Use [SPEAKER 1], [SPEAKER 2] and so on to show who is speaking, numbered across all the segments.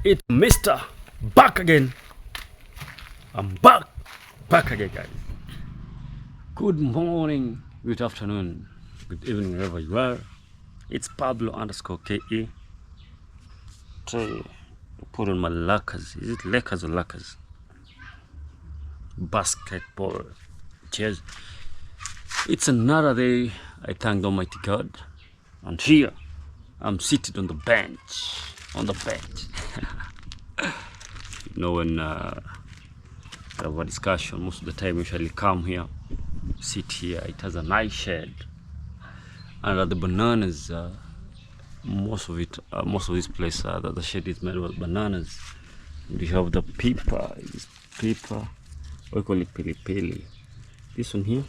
[SPEAKER 1] It's Mr. Back again. I'm back again, guys. Good morning, good afternoon, good evening, wherever you are. It's Pablo underscore KE. Try to put on my Lakers. Is it Lakers or Lakers? Basketball. Cheers. It's another day. I thank Almighty God. And here, I'm seated on the bench. You know, when we have a discussion, most of the time we usually come here, sit here. It has a nice shade. And at the bananas, most of this place, the shade is made with bananas. And we have the pepper. We call it pili pili. This one here,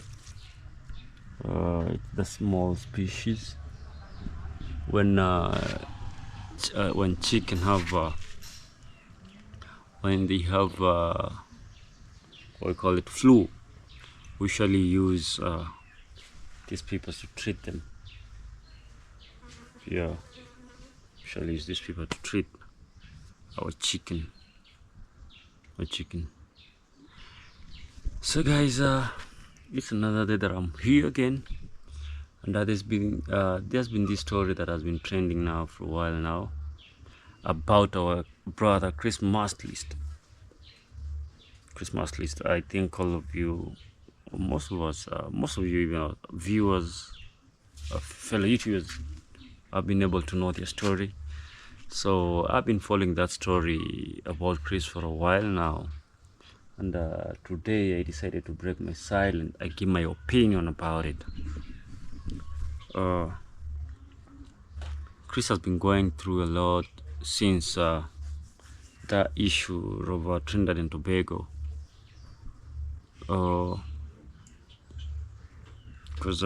[SPEAKER 1] it's the small species. When chicken have when they have what we call it flu, we usually use these people to treat them. Yeah, usually use these people to treat our chicken. So guys, it's another day that I'm here again, and there's been this story that has been trending now for a while now about our brother Christmas list. I think all of you, most of you, even viewers, fellow YouTubers, have been able to know their story. So I've been following that story about Chris for a while now, and today I decided to break my silence. I give my opinion about it. Chris has been going through a lot since that issue of Trinidad and Tobago. Because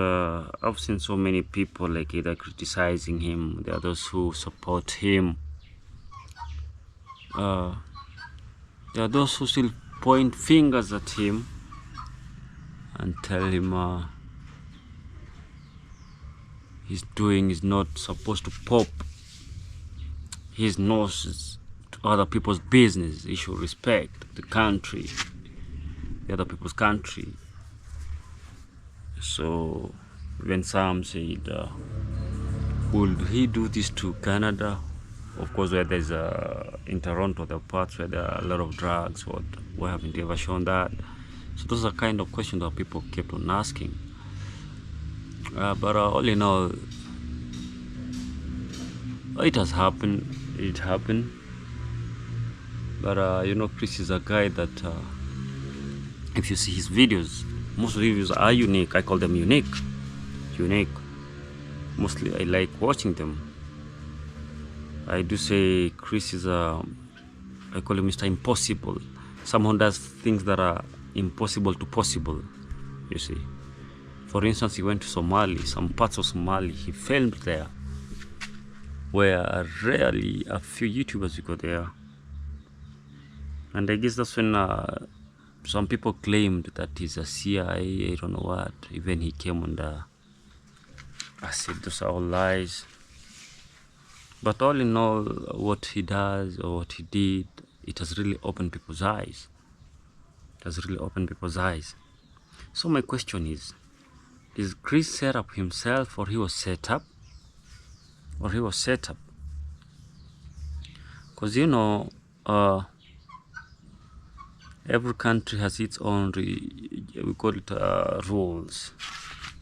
[SPEAKER 1] I've seen so many people like either criticizing him, there are those who support him, there are those who still point fingers at him and tell him he's doing is not supposed to pop his nose to other people's business. He should respect the country, the other people's country. So when some said, would he do this to Canada? Of course, where there's in Toronto, there are parts where there are a lot of drugs. Why haven't they ever shown that? So those are kind of questions that people kept on asking. But all in all, it has happened. It happened. But you know, Chris is a guy that if you see his videos, most of the videos are unique. I call them unique. Mostly I like watching them. I do say Chris is I call him Mr. Impossible. Someone does things that are impossible to possible, you see. For instance, he went to Somali, some parts of Somali. He filmed there, where rarely a few YouTubers go there. And I guess that's when some people claimed that he's a CIA, I don't know what. Even he came under. I said those are all lies. But all in all, what he does or what he did, it has really opened people's eyes. So my question is Chris set up himself, or he was set up? Because you know, every country has its own, we call it rules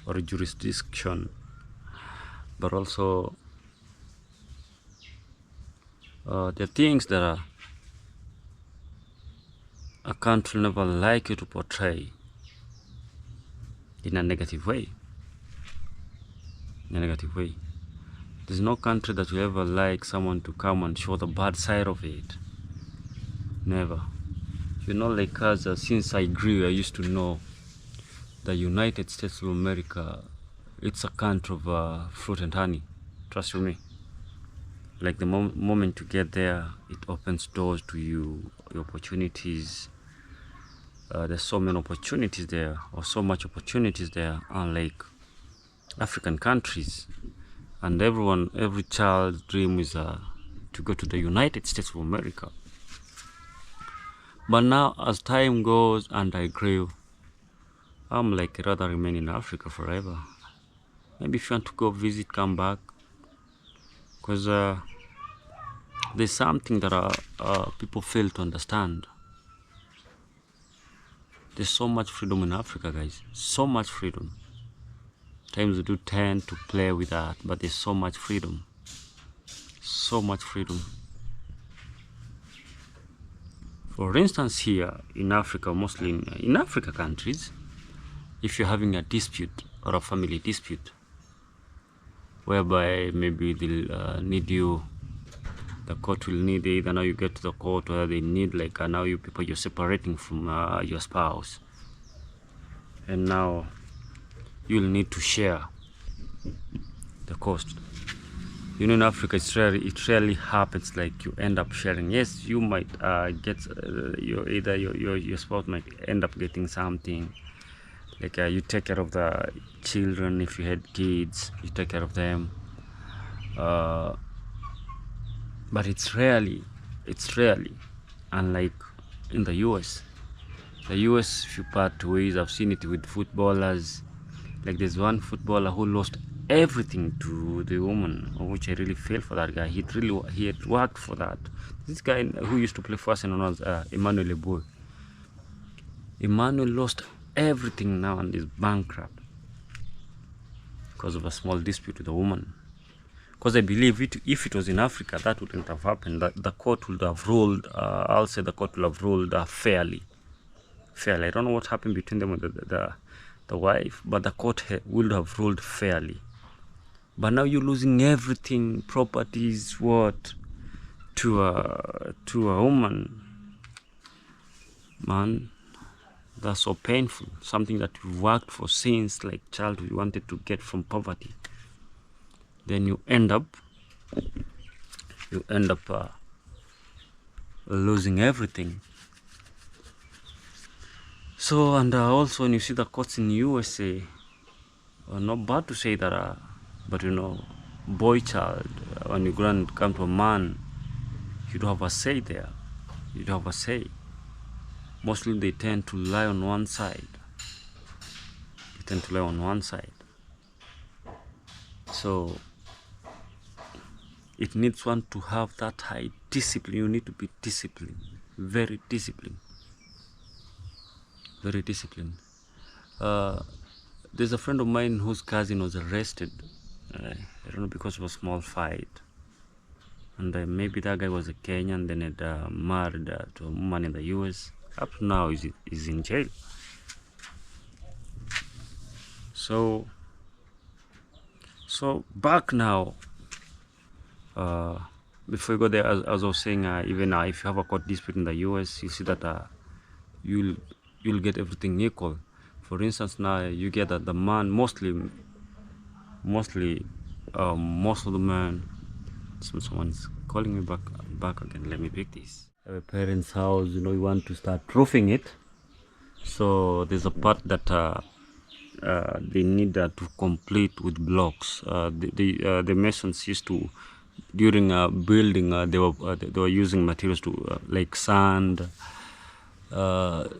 [SPEAKER 1] or jurisdiction, but also there are things that a country never like you to portray in a negative way. There's no country that will ever like someone to come and show the bad side of it. Never. You know, like us, since I grew, I used to know the United States of America, it's a country of fruit and honey. Trust me. Like the moment you get there, it opens doors to you, opportunities. There's so many opportunities there, or so much opportunities there, unlike African countries. And every child's dream is to go to the United States of America. But now, as time goes and I grew, I'm like, rather remain in Africa forever. Maybe if you want to go visit, come back. Because there's something that people fail to understand. There's so much freedom in Africa, guys. So much freedom. Times we do tend to play with that, but there's so much freedom. So much freedom. For instance, here in Africa, mostly in Africa countries, if you're having a dispute or a family dispute, whereby maybe they'll need you, the court will need either now you get to the court, or they need like now you people, you're separating from your spouse, and now you'll need to share the cost. You know, in Africa, it rarely happens like you end up sharing. Yes, you might get your spouse might end up getting something, like you take care of the children. If you had kids, you take care of them, but it's rarely, unlike in the US. The US, if you part ways, I've seen it with footballers. Like there's one footballer who lost everything to the woman, of which I really feel for that guy. He had worked for that. This guy who used to play for Arsenal was Emmanuel Eboe. Emmanuel lost everything now and is bankrupt because of a small dispute with a woman. Because I believe if it was in Africa, that wouldn't have happened. The court would have ruled. I'll say the court would have ruled fairly. I don't know what happened between them and the wife, but the court would have ruled fairly. But now you're losing everything, properties, what, to a woman. Man, that's so painful. Something that you worked for since like childhood, you wanted to get from poverty. Then you end up losing everything. So, and also when you see the courts in USA, not bad to say that, but you know, boy child, when you come to a man, you don't have a say there. You don't have a say. Mostly they tend to lie on one side. So it needs one to have that high discipline. You need to be disciplined, very disciplined. There's a friend of mine whose cousin was arrested, I don't know, because of a small fight, and maybe that guy was a Kenyan, then had married to a woman in the US. Up to now he's in jail. So back now, before you go there, as I was saying, even if you have a court dispute in the US, you see that you'll get everything equal. For instance, now you get that the man most of the men. Someone's calling me back again. Let me pick this. At a parents' house, you know, you want to start roofing it. So there's a part that they need to complete with blocks. The masons used to, during building, they were using materials to like sand. The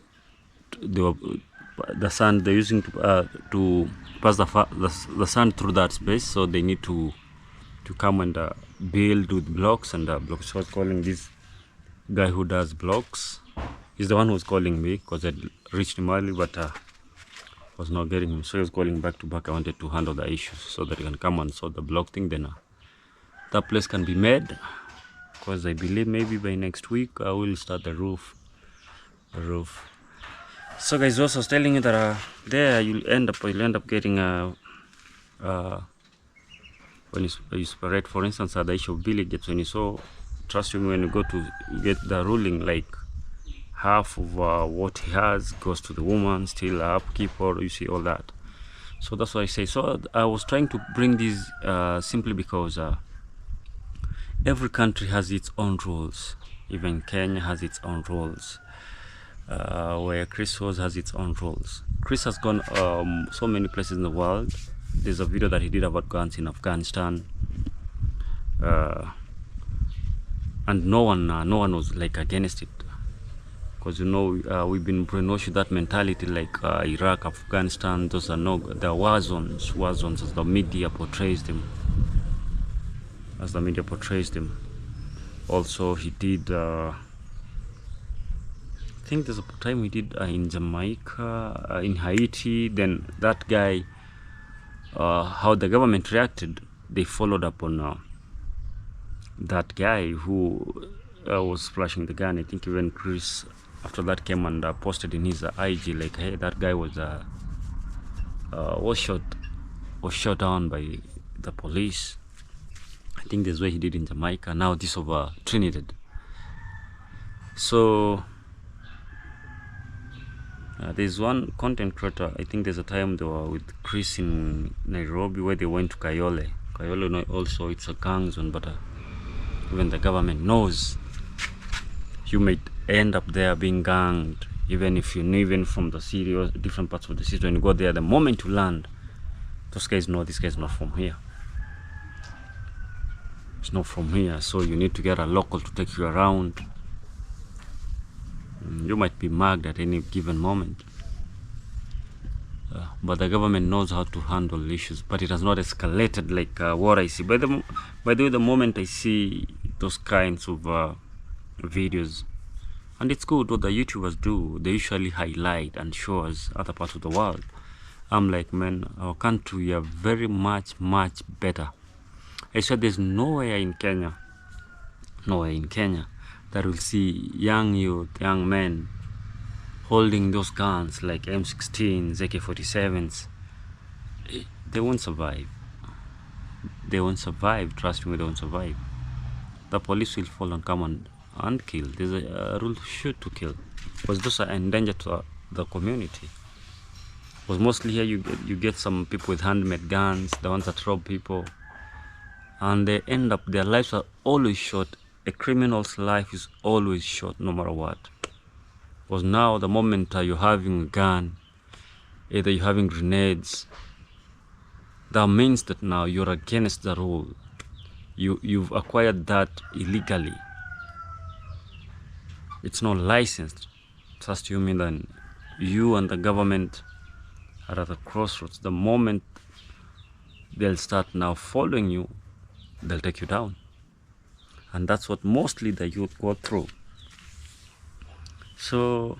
[SPEAKER 1] sand they're using to pass the sand through that space, so they need to come and build with blocks and blocks. So I was calling this guy who does blocks. He's the one who's calling me because I reached him early, but was not getting him. So he was calling back to back. I wanted to handle the issues so that he can come and solve the block thing. Then that place can be made, because I believe maybe by next week I will start the roof. So guys, also I was telling you that there you'll end up getting when you separate, for instance, the issue of villages. When you saw, trust me, when you go to get the ruling, like half of what he has goes to the woman, still upkeep, or you see all that. So that's what I say. So I was trying to bring this simply because every country has its own rules. Even Kenya has its own rules. Where Chris has its own rules. Chris has gone so many places in the world. There's a video that he did about guns in Afghanistan. and no one was like against it, because we've been brainwashed with that mentality, like Iraq, Afghanistan, those are no, the war zones as the media portrays them, Also, he did I think there's a time he did in Jamaica, in Haiti. Then that guy, how the government reacted, they followed up on that guy who was flashing the gun. I think even Chris after that came and posted in his IG like, hey, that guy was shot down by the police. I think that's what he did in Jamaica. Now this over Trinidad. So there's one content creator, I think there's a time they were with Chris in Nairobi where they went to Kayole. Kayole also, it's a gang zone, but even the government knows you might end up there being ganged, even if you knew, even from the city or different parts of the city. When you go there, the moment you land, those guys know this guy's not from here. It's not from here, so you need to get a local to take you around. You might be mugged at any given moment, but the government knows how to handle issues, but it has not escalated like what I see. By the way, the moment I see those kinds of videos, and it's good what the YouTubers do, they usually highlight and show us other parts of the world. I'm like, man, our country are very much better. I said there's nowhere in Kenya that will see young youth, young men holding those guns like M16s, AK-47s. They won't survive. They won't survive. Trust me, they won't survive. The police will fall and come and kill. There's a rule: shoot to kill, because those are endangered to the community. Because mostly here you get some people with handmade guns, the ones that rob people, and they end up, their lives are always short. A criminal's life is always short, no matter what. Because now, the moment you're having a gun, either you're having grenades, that means that now you're against the rule. You've acquired that illegally. It's not licensed. Trust you me, then you and the government are at a crossroads. The moment they'll start now following you, they'll take you down. And that's what mostly the youth go through. So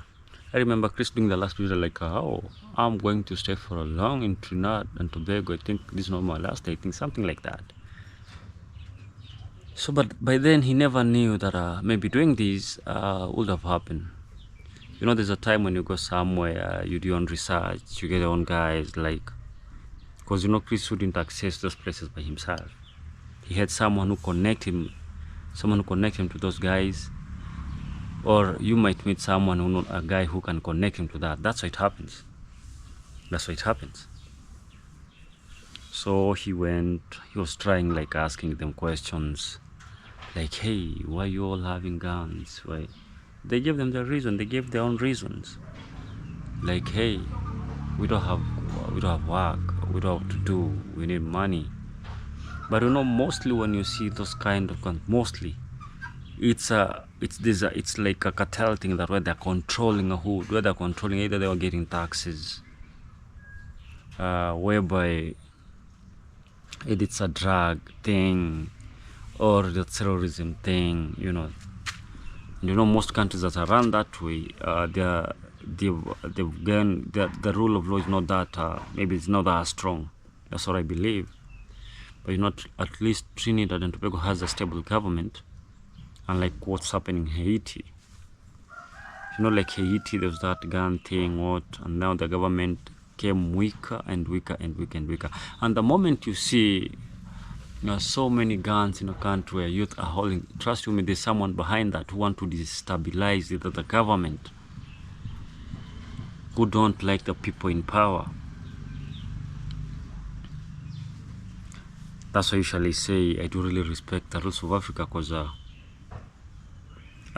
[SPEAKER 1] I remember Chris doing the last video like, oh, I'm going to stay for a long in Trinidad and Tobago. I think this is not my last day. I think something like that. So, but by then he never knew that maybe doing this would have happened. You know, there's a time when you go somewhere, you do your own research, you get your own guys, like, because you know Chris wouldn't access those places by himself. He had someone who connect him to those guys, or you might meet someone who knows a guy who can connect him to that. That's how it happens. So he was trying, like, asking them questions like, hey, why are you all having guns? Why? They gave them their reason. They gave their own reasons, like, hey, we don't have work, we don't have to do, we need money. But you know, mostly when you see those kind of guns, mostly it's like a cartel thing, that where they're controlling a hood, where they're controlling, either they were getting taxes, whereby it's a drug thing or the terrorism thing, you know. And you know, most countries that are run that way, the rule of law is not that maybe it's not that strong. That's what I believe. But you know, at least Trinidad and Tobago has a stable government, unlike what's happening in Haiti. You know, like Haiti, there was that gun thing, and now the government came weaker and weaker. And the moment you see, you know, so many guns in a country where youth are holding, trust me, there's someone behind that who want to destabilize either the government, who don't like the people in power. That's why I usually say I do really respect the rules of Africa, because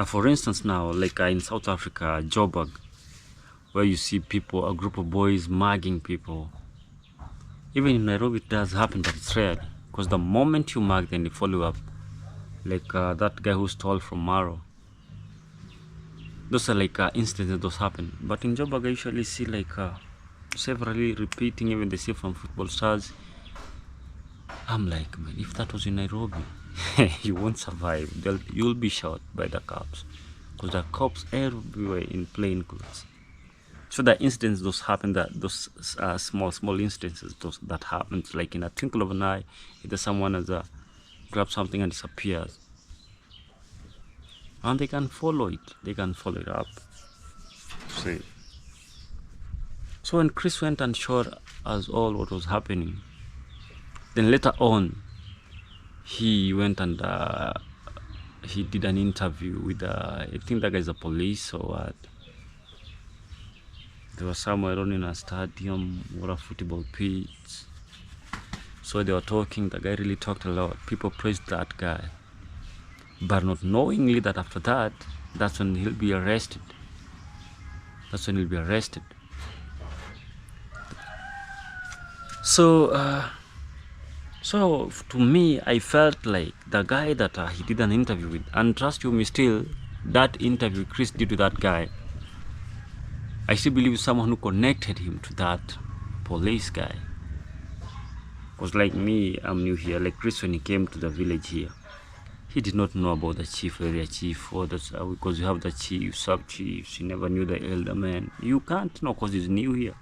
[SPEAKER 1] for instance now, like in South Africa, Joburg, where you see people, a group of boys mugging people. Even in Nairobi it does happen, but it's rare, because the moment you mug, then they follow up like that guy who stole from Maro. Those are like instances those happen. But in Joburg, I usually see like severally repeating, even they see from football stars. I'm like, man, if that was in Nairobi, you won't survive. You'll be shot by the cops, because there are cops everywhere in plain clothes. So the incidents those happen, that those small instances those that happens, like in a twinkle of an eye, either someone has grabs something and disappears, and they can follow it. They can follow it up. See. So when Chris went and showed us all what was happening, then later on, he went and he did an interview with I think that guy's a police or what. They were somewhere around in a stadium or a football pitch. So they were talking. The guy really talked a lot. People praised that guy, but not knowingly that after that, that's when he'll be arrested. That's when he'll be arrested. So, so to me, I felt like the guy that he did an interview with, and trust you me, still that interview Chris did to that guy, I still believe someone who connected him to that police guy. Because like me, I'm new here. Like Chris, when he came to the village here, he did not know about the chief, area chief, or that's because you have the chief, sub chiefs. He never knew the elder man. You can't know because he's new here.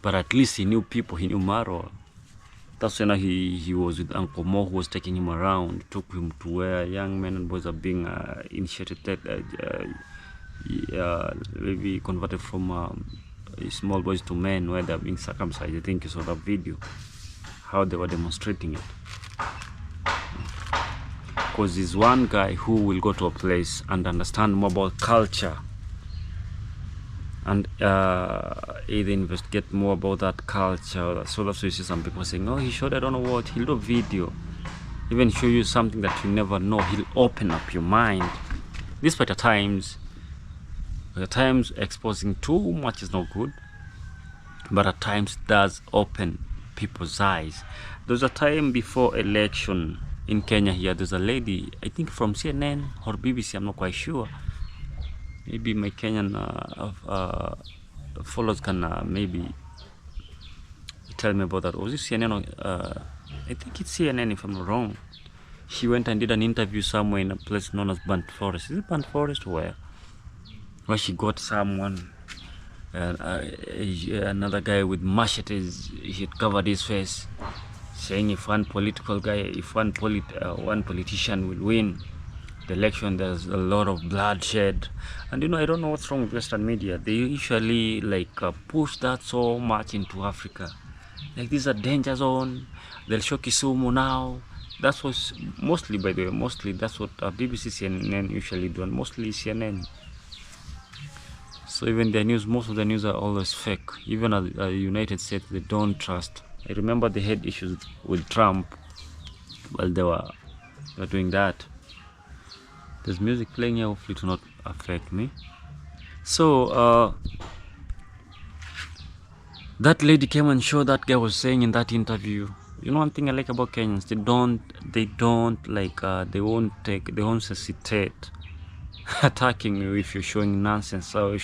[SPEAKER 1] But at least he knew people. He knew Maro. That's when he was with Uncle Mo, who was taking him around, took him to where young men and boys are being initiated, maybe converted from small boys to men, where they're being circumcised. I think you saw that video, how they were demonstrating it. Because there's one guy who will go to a place and understand more about culture, and either investigate more about that culture. So that's why you see some people saying, oh, he showed I don't know what, he'll do a video, even show you something that you never know. He'll open up your mind. Despite at times exposing too much is not good, but at times does open people's eyes. There was a time before election in Kenya here, there's a lady, I think from CNN or BBC, I'm not quite sure. Maybe my Kenyan followers can maybe tell me about that. Was it CNN? I think it's CNN if I'm not wrong. She went and did an interview somewhere in a place known as Burnt Forest. Is it Burnt Forest or where she got someone, another guy with machetes. He had covered his face, saying if one political guy, if one politician will win the election, there's a lot of bloodshed. And I don't know what's wrong with Western media. They usually like push that so much into Africa. Like, this is a danger zone. They'll show Kisumu now. That's what mostly, by the way, that's what BBC, CNN usually do, and mostly CNN. So even the news, most of the news are always fake. Even at the United States, they don't trust. I remember they had issues with Trump while they were doing that. There's music playing here, hopefully to not affect me. So that lady came and showed that guy was saying in that interview. One thing I like about Kenyans, they won't hesitate attacking you if you're showing nonsense or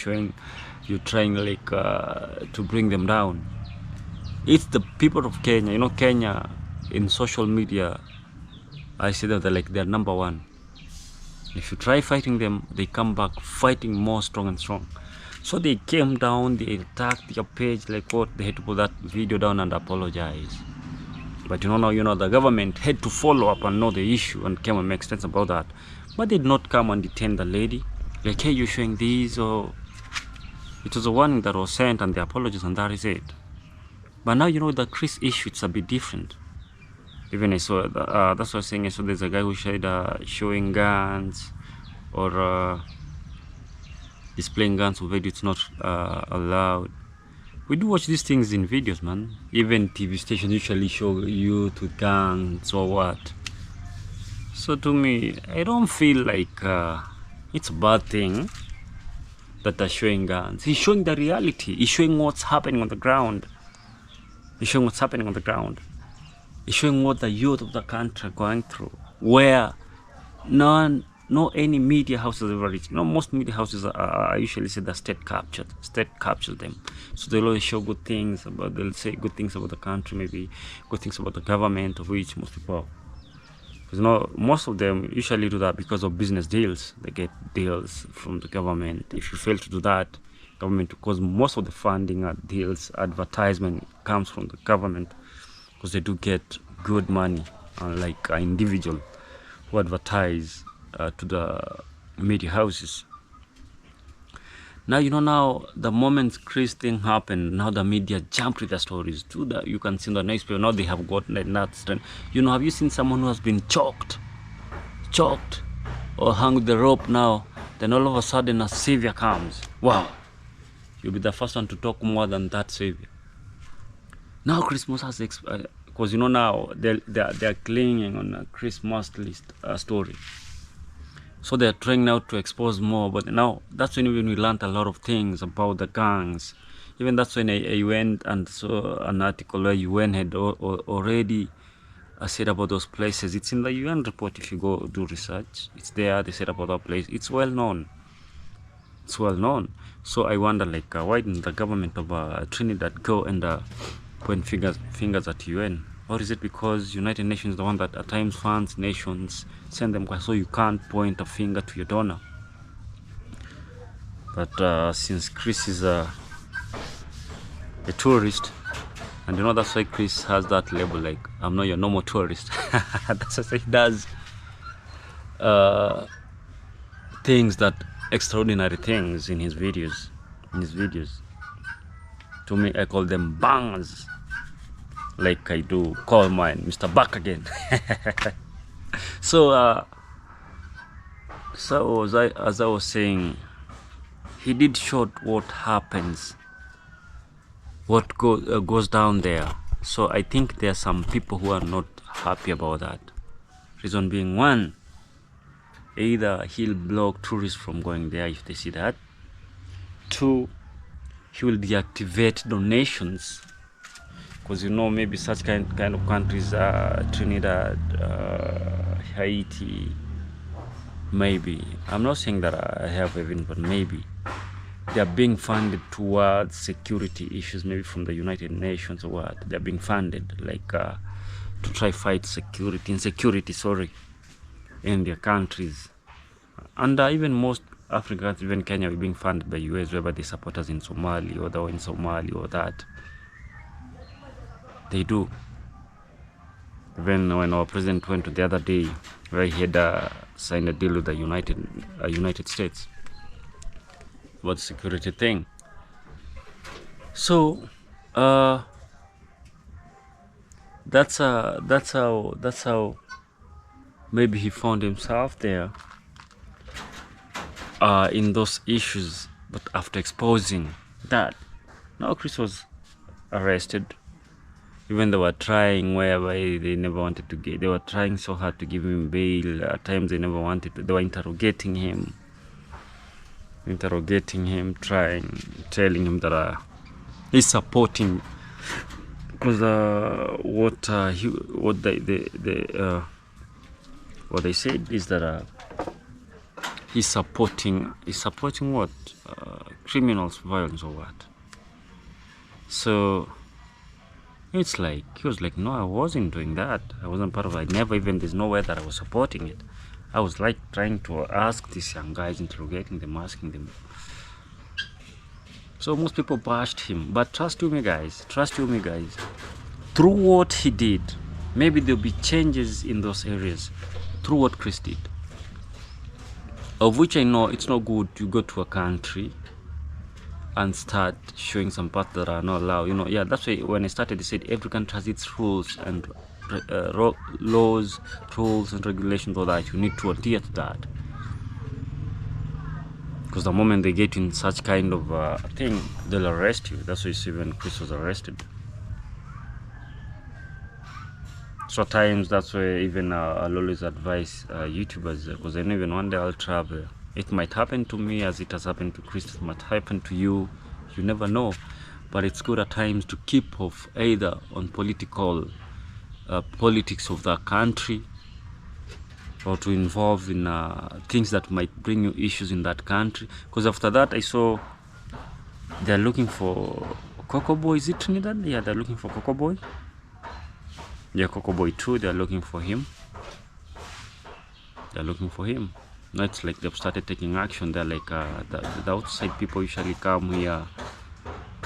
[SPEAKER 1] you're trying to bring them down. It's the people of Kenya. Kenya in social media, I say that they're number one. If you try fighting them, they come back fighting more strong and strong. So they came down, they attacked your page like what? They had to put that video down and apologize. But now the government had to follow up and know the issue and came and make sense about that. But they did not come and detain the lady. Like, hey, you're showing these, or it was a warning that was sent and the apologies, and that is it. But now the Chris issue, it's a bit different. Even I saw that's what I was saying. I saw there's a guy who said showing guns or displaying guns with video. It's not allowed. We do watch these things in videos, man. Even TV stations usually show youth with guns or what. So to me, I don't feel like it's a bad thing that they're showing guns. He's showing the reality. He's showing what's happening on the ground. He's showing what the youth of the country are going through. where no any media houses ever reach. Most media houses are usually say the state captured them, so they'll always show good things about, they'll say good things about the country, maybe good things about the government, of which most people, because most of them usually do that because of business deals. They get deals from the government. If you fail to do that, government, because most of the funding deals, advertisement comes from the government, because they do get good money, unlike an individual who advertise to the media houses. Now, now the moment Chris thing happened, now the media jumped with the stories to the, you can see in the newspaper, now they have got that strength. Have you seen someone who has been choked or hung with the rope now, then all of a sudden a savior comes? Wow, you'll be the first one to talk more than that savior. Now Christmas has because now they're clinging on a Christmas list story, so they're trying now to expose more. But now that's when even we learned a lot of things about the gangs. Even that's when I went and saw an article where UN had already said about those places. It's in the UN report. If you go do research, it's there. They said about that place. It's well known. So I wonder, like, why didn't the government of Trinidad go and point fingers at UN? Or is it because United Nations is the one that at times funds nations, send them, so you can't point a finger to your donor? But since Chris is a tourist, and that's why Chris has that label, like, I'm not your normal tourist. That's why he does extraordinary things in his videos. To me, I call them bangers, like I do call mine Mr. Back Again. So as I was saying, he did show what happens, what goes down there. So I think there are some people who are not happy about that. Reason being, one, either he'll block tourists from going there if they see that. Two, he will deactivate donations, because maybe such kind of countries, Trinidad, Haiti, maybe, I'm not saying that I have even, but maybe they are being funded towards security issues, maybe from the United Nations or what. They're being funded, like, to try fight insecurity in their countries. And even most African countries, even Kenya, are being funded by US, whether they support us in Somalia or they're in Somalia or that. They do. Even when our president went to the other day, where he had signed a deal with the United States about the security thing. So that's how maybe he found himself there in those issues. But after exposing that, now Chris was arrested. Even they were trying whereby they never wanted to they were trying so hard to give him bail. At times they never wanted to. They were interrogating him, telling him that he's supporting, because what they said is that he's supporting what, criminals, violence or what. So it's like, he was like, no, I wasn't doing that. I wasn't part of it. There's no way that I was supporting it. I was like trying to ask these young guys, interrogating them, asking them. So most people bashed him. But trust you me guys, through what he did, maybe there'll be changes in those areas through what Chris did. Of which I know it's not good to go to a country and start showing some parts that are not allowed. Yeah, that's why when I started, they said every country has its rules and laws, rules and regulations, all that. You need to adhere to that, because the moment they get in such kind of thing, they'll arrest you. That's why you see when Chris was arrested. So at times, that's why even I'll always advise YouTubers, because I know even one day I'll travel. It might happen to me as it has happened to Chris. It might happen to you. You never know. But it's good at times to keep off either on politics of the country, or to involve in things that might bring you issues in that country. Because after that, I saw they're looking for Coco Boy. Is it Trinidad? Yeah, they're looking for Coco Boy. Yeah, Coco Boy too. They're looking for him. They're looking for him. Now it's like they've started taking action. They're like the outside people usually come here.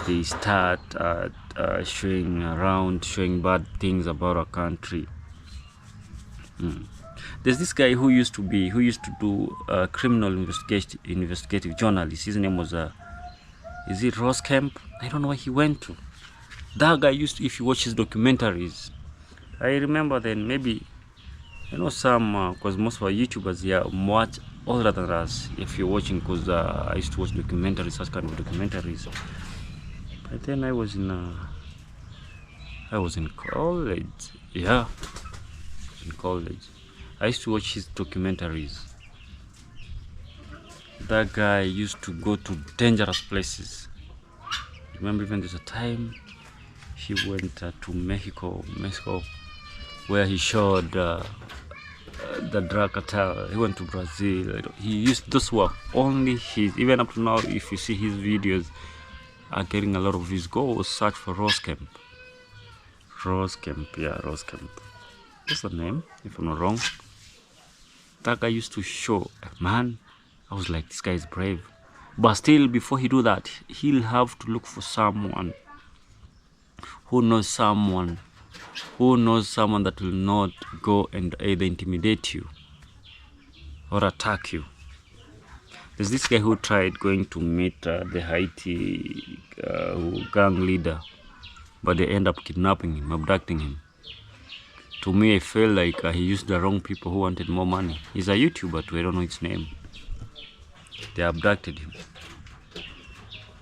[SPEAKER 1] They start showing around, showing bad things about our country. There's this guy who used to do criminal investigative journalist. His name was is it Ross Kemp? I don't know where he went to. That guy used to, if you watch his documentaries, I remember then maybe, you know, some, because most of our YouTubers here are much older than us, if you're watching, because I used to watch documentaries, such kind of documentaries. But then I was in college. Yeah, in college. I used to watch his documentaries. That guy used to go to dangerous places. Remember, even there's a time he went to Mexico, where he showed the drug cartel. He went to Brazil. He used, those were only his, even up to now, if you see his videos are getting a lot of views. Go search for Ross Kemp. Ross Kemp, yeah, Ross Kemp. That's the name, if I'm not wrong. That guy used to show, man, I was like, this guy is brave. But still, before he do that, he'll have to look for someone who knows someone that will not go and either intimidate you or attack you. There's this guy who tried going to meet the Haiti gang leader, but they end up kidnapping him, abducting him. To me, I feel like he used the wrong people who wanted more money. He's a YouTuber too, I don't know his name. They abducted him.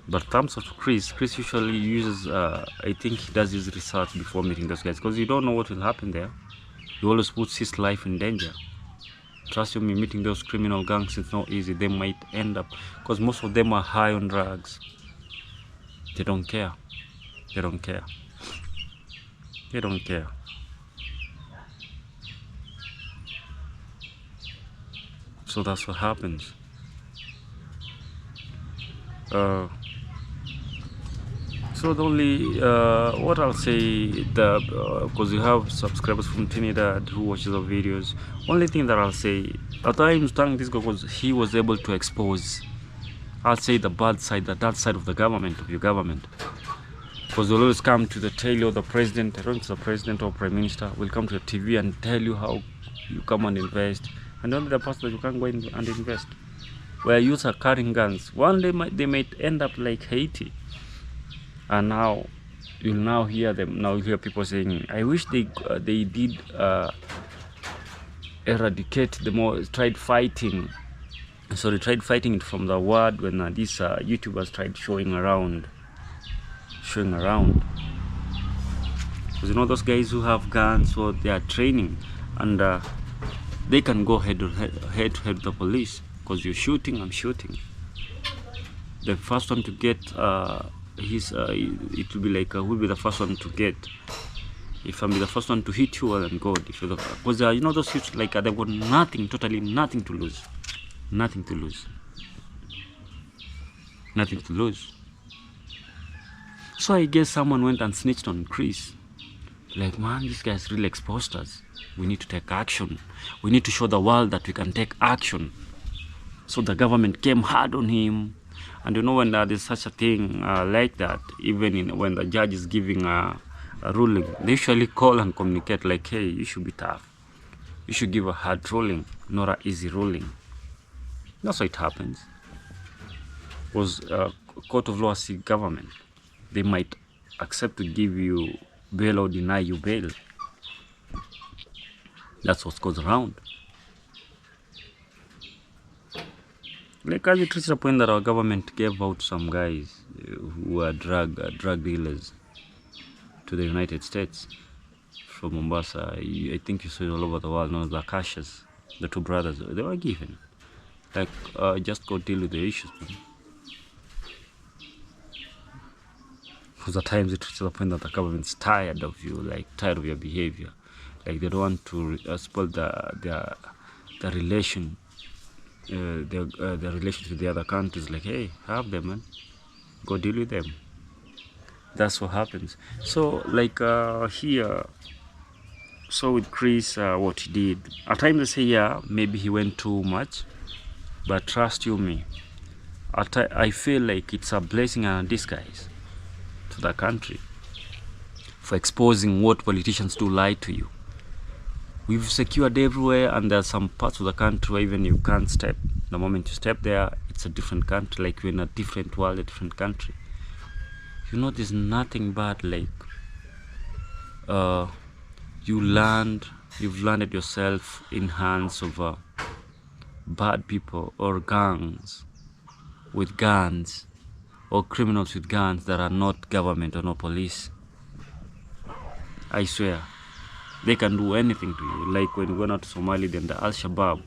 [SPEAKER 1] But thumbs up to Chris. Chris usually uses, I think he does his research before meeting those guys, because you don't know what will happen there. He always puts his life in danger. Trust me, meeting those criminal gangs, it's not easy. They might end up, because most of them are high on drugs. They don't care. They don't care. They don't care. So that's what happens. So the only, what I'll say, because you have subscribers from Trinidad who watches our videos, only thing that I'll say, at times thank this guy because he was able to expose, I'll say, the bad side, the dark side of the government, of your government. Because they'll always come to tell you, the president, I don't know if it's the president or prime minister, will come to the TV and tell you how you come and invest, and only the person that you can go in and invest. Where youths are carrying guns, one day they might end up like Haiti. And now you'll now hear them. Now you hear people saying, "I wish they did eradicate the more tried fighting." So they tried fighting it from the word when these YouTubers tried showing around. Because you know those guys who have guns, so they are training, and they can go head to head with the police. Because you're shooting, I'm shooting. The first one to get it will be like will be the first one to get. If I'm the first one to hit you, well, then God. If you're because you know those hits, like they've got nothing, totally nothing to lose, nothing to lose. So I guess someone went and snitched on Chris. Like, man, this guy's really exposed us. We need to take action. We need to show the world that we can take action. So the government came hard on him. And you know, when there's such a thing like that, even when the judge is giving a ruling, they usually call and communicate like, hey, you should be tough. You should give a hard ruling, not an easy ruling. That's how it happens. Because court of law seek government. They might accept to give you bail or deny you bail. That's what goes around. Like as it reached a point that our government gave out some guys who were drug dealers to the United States from Mombasa. I think you saw it all over the world. No, the Akashas, the two brothers, they were given. Like, just go deal with the issues. Because at times it reaches the point that the government's tired of you, like tired of your behavior. Like they don't want to spoil the relation, the relations with the other countries. Like, hey, have them, man. Go deal with them. That's what happens. So, like here, so with Chris, what he did. At times they say, yeah, maybe he went too much, but trust you me, I feel like it's a blessing and a disguise to the country for exposing what politicians do lie to you. We've secured everywhere, and there are some parts of the country where even you can't step. The moment you step there, it's a different country, like you're in a different world, a different country. You know, there's nothing bad like you've landed yourself in hands of bad people or gangs with guns, or criminals with guns that are not government or not police. I swear, they can do anything to you. Like when you go out to Somalia, then the Al-Shabaab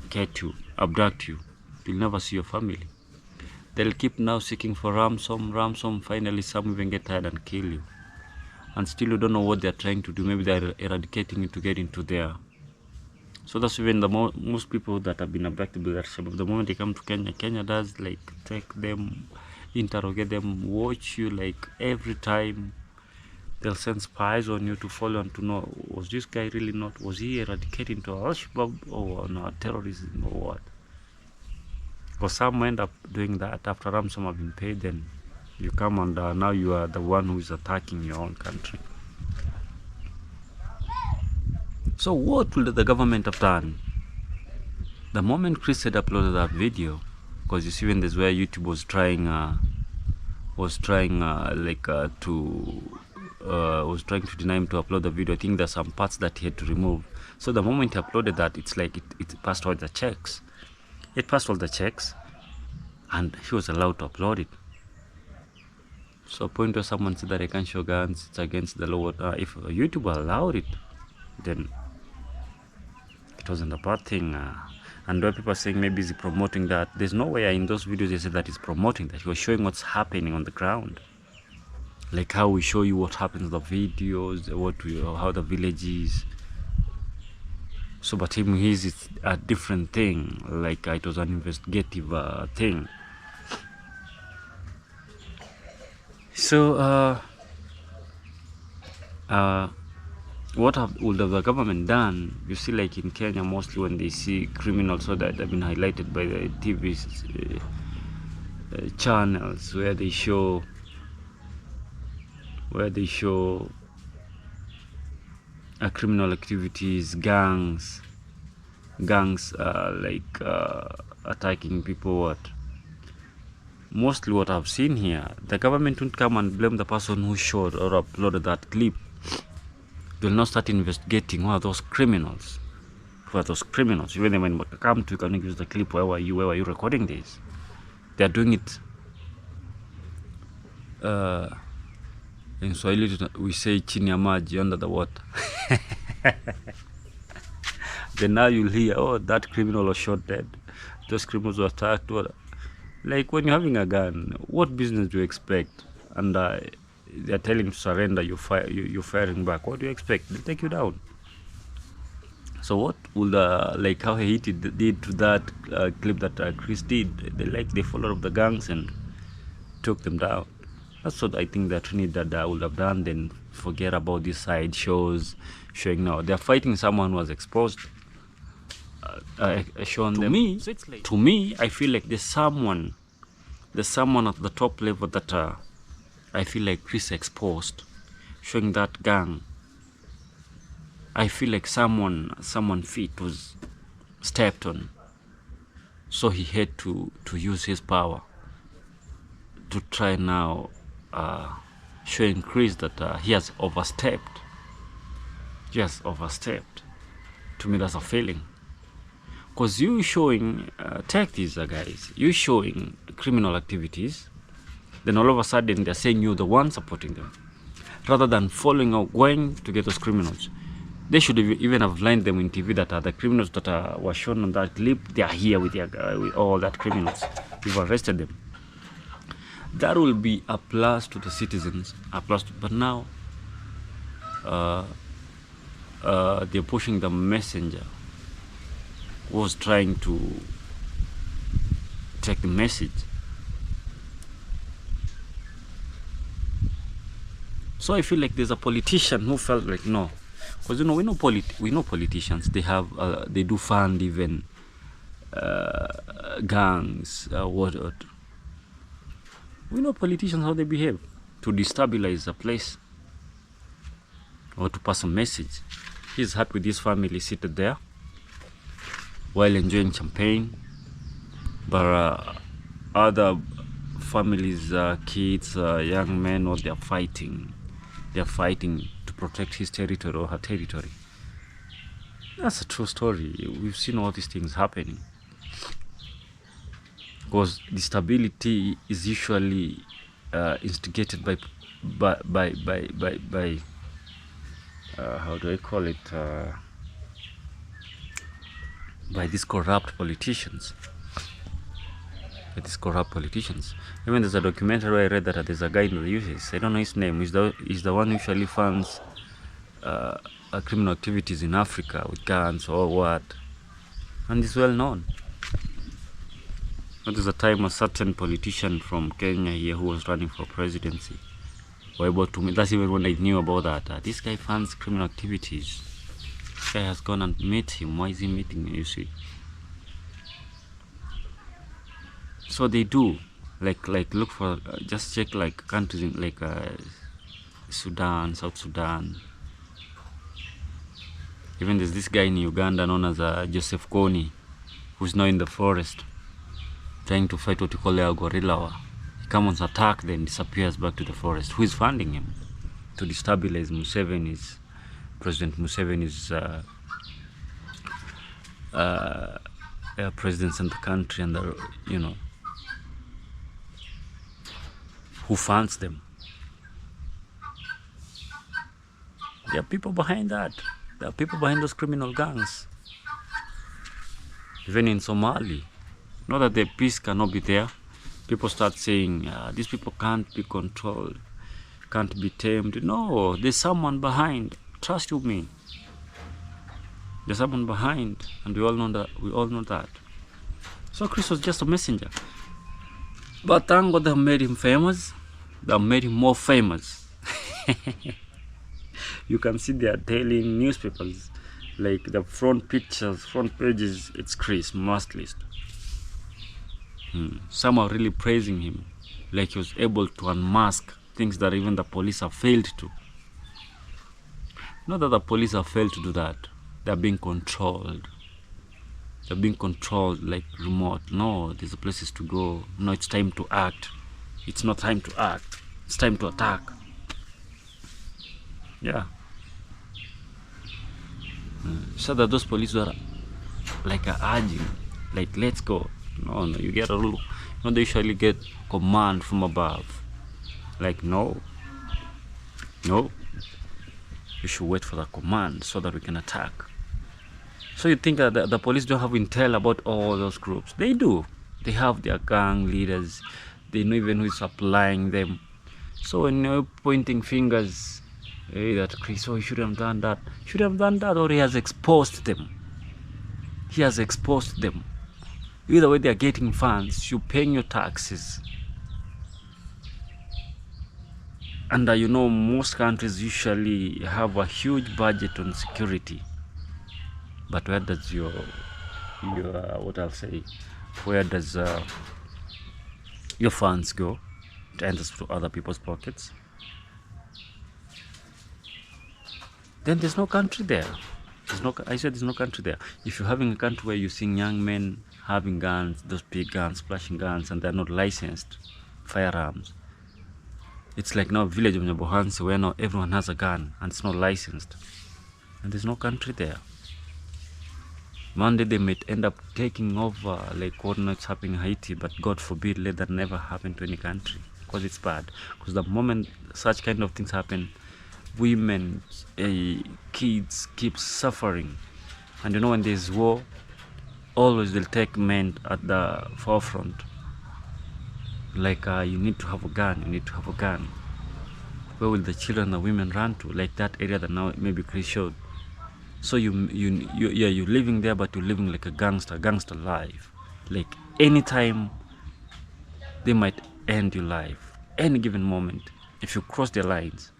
[SPEAKER 1] get you, abduct you. You'll never see your family. They'll keep now seeking for ransom. Finally, some even get tired and kill you. And still you don't know what they're trying to do. Maybe they're eradicating you to get into there. So that's even the most people that have been abducted by Al-Shabaab. The moment they come to Kenya, Kenya does like take them, interrogate them, watch you like every time. They'll send spies on you to follow and to know, was this guy really not, was he eradicating to Al-Shabaab or no, terrorism or what? Because some end up doing that after ransom have been paid, then you come and now you are the one who is attacking your own country. So what will the government have done? The moment Chris had uploaded that video, because you see when there's where YouTube was trying to deny him to upload the video. I think there's some parts that he had to remove. So the moment he uploaded that, it's like it passed all the checks. It passed all the checks, and he was allowed to upload it. So a point where someone said that I can't show guns, it's against the law. If YouTube allowed it, then it wasn't a bad thing. And where people are saying maybe he's promoting that, there's nowhere in those videos they said that he's promoting that. He was showing what's happening on the ground. Like how we show you what happens in the videos, how the village is. So but him, it's a different thing. Like it was an investigative thing. So what would have the government done? You see, like in Kenya, mostly when they see criminals, so that have been highlighted by the TV channels where they show criminal activities, gangs attacking people. What mostly what I've seen here, the government won't come and blame the person who showed or uploaded that clip. They'll not start investigating who are those criminals. Even when they come to, you can use the clip. Where were you recording this? They're doing it in Swahili we say chini ya maji, under the water. Then now you'll hear, oh, that criminal was shot dead, those criminals were attacked. Like when you're having a gun, what business do you expect? And they're telling you to surrender, you're firing back. What do you expect? They'll take you down. So what would like how he did to that clip that Chris did? They followed up the gangs and took them down. That's what I think that Trinidad would have done. Then forget about these side shows showing now they're fighting someone who was exposed, shown them. To me, I feel like there's someone at the top level that I feel like Chris exposed, showing that gang. I feel like someone feet was stepped on, so he had to use his power to try now showing Chris that he has overstepped. Yes, overstepped. To me, that's a feeling. Because you showing, take these guys, you showing criminal activities, then all of a sudden they're saying you're the one supporting them, rather than following or going to get those criminals. They should even have lined them in TV that the criminals that were shown on that clip, they are here with all that criminals. We've arrested them. That will be a plus to the citizens, but now they're pushing the messenger was trying to take the message. So I feel like there's a politician who felt like no, because we know politicians. They have they do fund even gangs, what. We know politicians how they behave to destabilize a place or to pass a message. He's happy with his family seated there while enjoying champagne, but other families, kids, young men, what they're fighting to protect his territory or her territory. That's a true story. We've seen all these things happening. Because the stability is usually instigated by how do I call it? By these corrupt politicians. Even there's a documentary where I read that there's a guy in the US. I don't know his name. He's the one who usually funds criminal activities in Africa with guns or what, and he's well known. There was a time a certain politician from Kenya here who was running for presidency were able to meet. That's even when I knew about that. This guy funds criminal activities. This guy has gone and met him. Why is he meeting him, you see? So they do. Like look for, just check like countries in like Sudan, South Sudan. Even there's this guy in Uganda known as Joseph Kony, who's now in the forest, trying to fight what you call a guerrilla war. He comes on attack, then disappears back to the forest. Who is funding him? To destabilize President Museveni's presidents in the country, and who funds them? There are people behind that. There are people behind those criminal gangs. Even in Somali, not that the peace cannot be there. People start saying these people can't be controlled, can't be tamed. No, there's someone behind. Trust you me. There's someone behind, and we all know that. So Chris was just a messenger. But thank God they made him famous. They made him more famous. You can see they are telling newspapers, like the front pages, it's Chris, must list. Some are really praising him, like he was able to unmask things that even the police have failed to. Not that the police have failed to do that. They're being controlled. They're being controlled like remote. No, there's places to go. No, it's time to act. It's not time to act. It's time to attack. Yeah. So that those police were like urging, like, let's go. No, you get a rule. They usually get command from above. Like, no, you should wait for the command so that we can attack. So you think that the police don't have intel about all those groups? They do. They have their gang leaders. They know even who is supplying them. So when you're pointing fingers, hey, that Chris, he should have done that. Should have done that, or he has exposed them. He has exposed them. Either way, they are getting funds. You're paying your taxes. And most countries usually have a huge budget on security. But where does your what I'll say, where does your funds go? It enters to other people's pockets. Then there's no country there. I said there's no country there. If you're having a country where you're seeing young men having guns, those big guns, flashing guns, and they're not licensed firearms, it's like now village of Nyabohansi where now everyone has a gun and it's not licensed, and there's no country there. One day they might end up taking over, like what now it's happening in Haiti, but God forbid, let that never happen to any country, because it's bad. Because the moment such kind of things happen, women, kids keep suffering. And when there's war, always they'll take men at the forefront. Like, you need to have a gun, Where will the children and the women run to? Like that area that now maybe Chris showed. So you're living there, but you're living like a gangster life. Like anytime they might end your life, any given moment, if you cross the lines.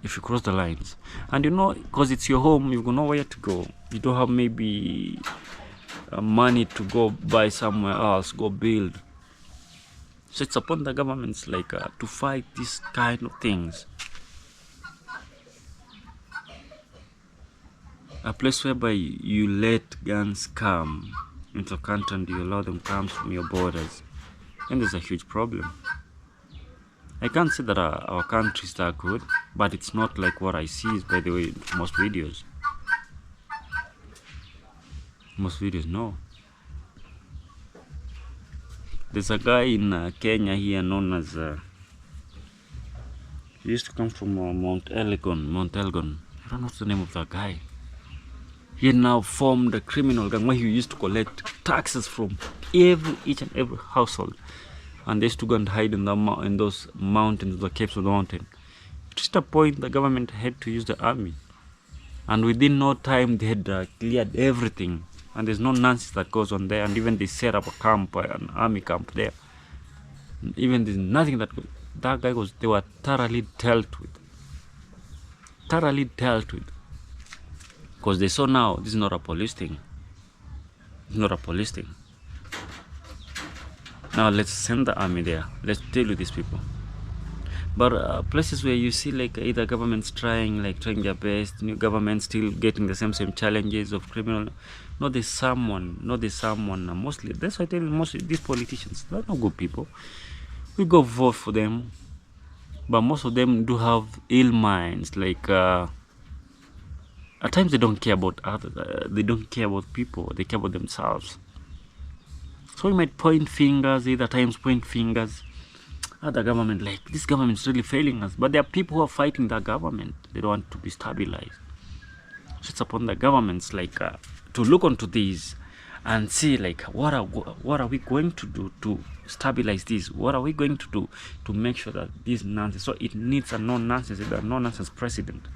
[SPEAKER 1] If you cross the lines, and because it's your home, you know where to go. You don't have maybe money to go buy somewhere else, go build. So it's upon the governments to fight these kind of things. A place whereby you let guns come into a country and you allow them come from your borders, and there's a huge problem. I can't say that our countries are good, but it's not like what I see, by the way, most videos. Most videos, no. There's a guy in Kenya here known as, he used to come from Mount Elgon. I don't know what's the name of that guy. He now formed a criminal gang where he used to collect taxes from each and every household. And they used to go and hide in those mountains, the caves of the mountain. Just a point, the government had to use the army. And within no time, they had cleared everything. And there's no nonsense that goes on there. And even they set up a camp, an army camp there. Even there's nothing that guy was, they were thoroughly dealt with. Thoroughly dealt with. Because they saw now, this is not a police thing. It's not a police thing. Now let's send the army there. Let's deal with these people. But places where you see either governments trying their best, new governments still getting the same challenges of criminal. There's someone. Mostly, that's why I tell you, most these politicians, they're not good people. We go vote for them, but most of them do have ill minds. At times they don't care about others. They don't care about people. They care about themselves. So we might point fingers, at the government, this government is really failing us. But there are people who are fighting the government. They don't want to be stabilized. So it's upon the governments to look onto these and see what are we going to do to stabilize this? What are we going to do to make sure that this nonsense? So it needs a no-nonsense president,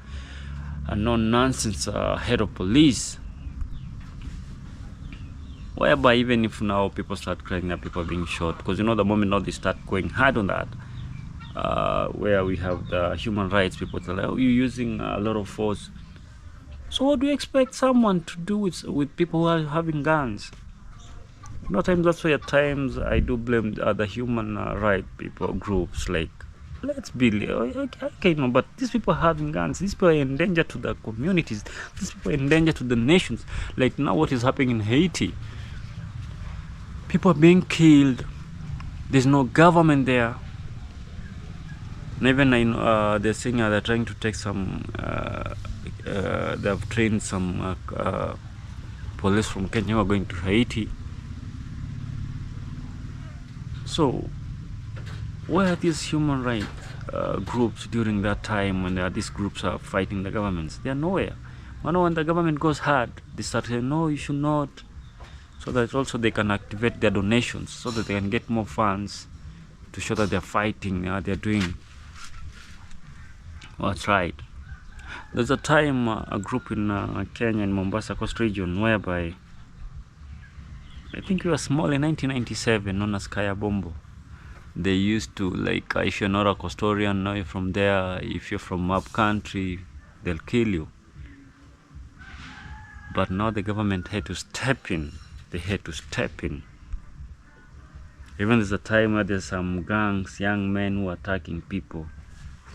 [SPEAKER 1] a no-nonsense head of police. Whereby even if now people start crying that people are being shot, because the moment now they start going hard on that, where we have the human rights people tell, oh, you're using a lot of force. So what do you expect someone to do with people who are having guns? That's why at times I do blame the human right people groups. Let's be okay, no, but these people are having guns. These people are in danger to the communities. These people are in danger to the nations. Now, what is happening in Haiti? People are being killed. There's no government there. And even they're saying they're trying to take some. They've trained some police from Kenya who are going to Haiti. So, where are these human rights groups during that time when these groups are fighting the governments? They are nowhere. When the government goes hard, they start saying, no, you should not. So that also they can activate their donations so that they can get more funds to show that they're fighting, they're doing what's right. There's a time a group in Kenya, in Mombasa Coast region, whereby I think we were small in 1997, known as Kaya Bombo. They used to, if you're not a Costarian, now you're from there, if you're from up country, they'll kill you. But now the government had to step in. They had to step in. Even there's a time where there's some gangs, young men who are attacking people.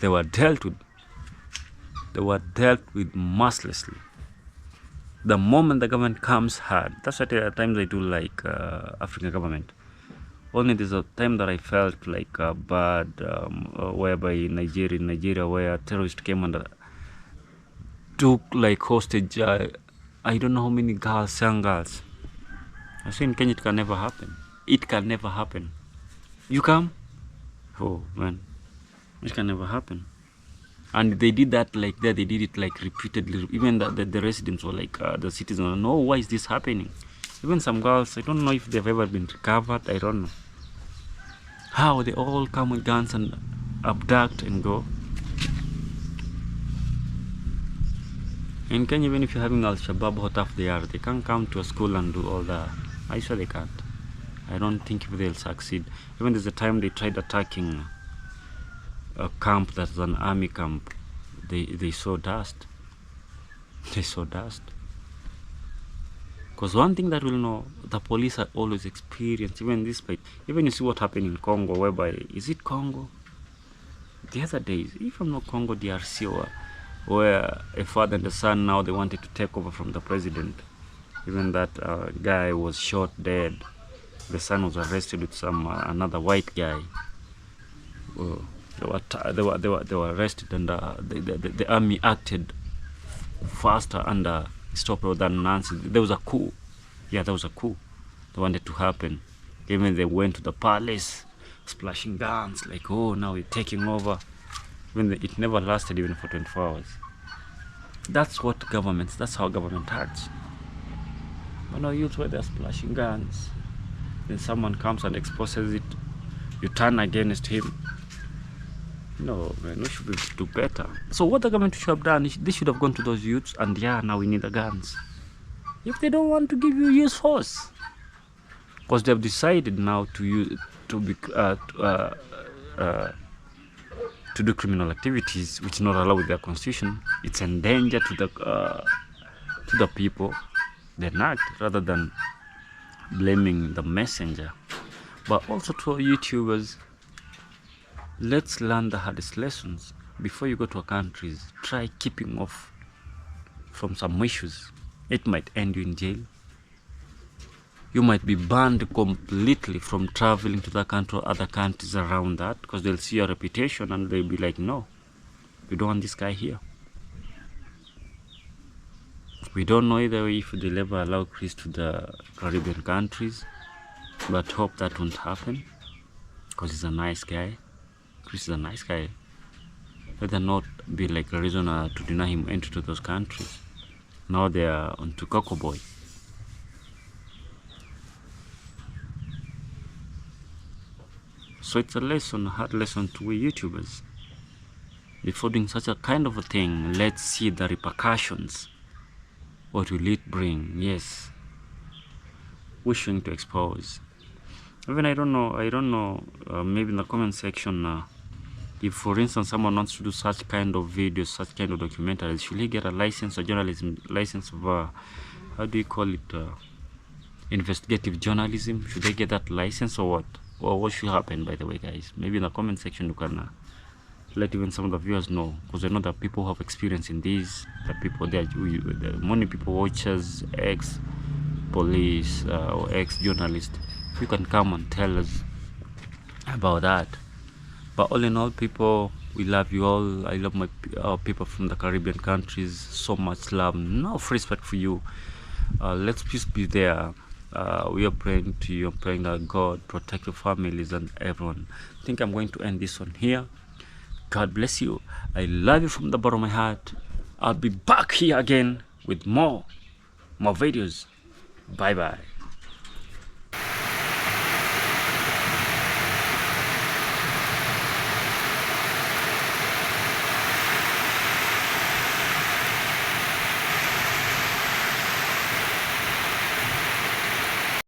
[SPEAKER 1] They were dealt with. They were dealt with mercilessly. The moment the government comes hard, that's what at times I do African government. Only there's a time that I felt bad, whereby in Nigeria, where terrorists came and took hostage. I don't know how many girls, young girls. I say in Kenya it can never happen. It can never happen. You come? Oh man, it can never happen. And they did that they did it repeatedly. Even the residents were the citizens, no, why is this happening? Even some girls, I don't know if they've ever been recovered, I don't know. How they all come with guns and abduct and go. In Kenya, even if you're having Al-Shabaab hot off the air, they can't come to a school and do all that. I swear they can't. I don't think if they'll succeed. Even there's a time they tried attacking a camp that's an army camp. They saw dust. They saw dust. Because one thing that we'll know, the police are always experienced, even this fight. Even you see what happened in Congo, whereby, is it Congo? The other days, if I'm not Congo, DRC, where a father and a son now, they wanted to take over from the president. Even that guy was shot dead. The son was arrested with some another white guy. They were arrested, and the army acted faster and stopped than Nancy. There was a coup. Yeah, there was a coup that wanted to happen. Even they went to the palace, splashing guns, like, oh, now we're taking over. When it never lasted even for 24 hours. That's what governments, that's how government acts. But now youths, where they're splashing guns, then someone comes and exposes it, you turn against him. No, man, we should do better. So what the government should have done, they should have gone to those youths and, yeah, now we need the guns. If they don't want to give you, use force. Because they've decided now to do criminal activities which not allowed with their constitution. It's a danger to the people. They act rather than blaming the messenger. But also to our YouTubers, let's learn the hardest lessons. Before you go to our countries, try keeping off from some issues. It might end you in jail. You might be banned completely from traveling to that country or other countries around that, because they'll see your reputation and they'll be like, no, we don't want this guy here. We don't know either way if they'll ever allow Chris to the Caribbean countries, but hope that won't happen, because he's a nice guy. Chris is a nice guy. Let there not be like a reason to deny him entry to those countries. Now they are on to Coco Boy. So it's a lesson, a hard lesson to we YouTubers. Before doing such a kind of a thing, let's see the repercussions. What will it bring? Yes. Wishing to expose. Even I don't know, maybe in the comment section, if for instance someone wants to do such kind of videos, such kind of documentaries, should he get a license, a journalism license of, how do you call it, investigative journalism? Should they get that license or what? Or what should happen, by the way, guys? Maybe in the comment section you can let even some of the viewers know, because I know that people who have experience in this, that people there, many people, watchers, ex-police or ex-journalists, you can come and tell us about that. But all in all, people, we love you all. I love our people from the Caribbean countries. So much love, enough respect for you. Let's please be there. We are praying to you. I'm praying that God protect your families and everyone. I think I'm going to end this one here. God bless you. I love you from the bottom of my heart. I'll be back here again with more videos. Bye bye.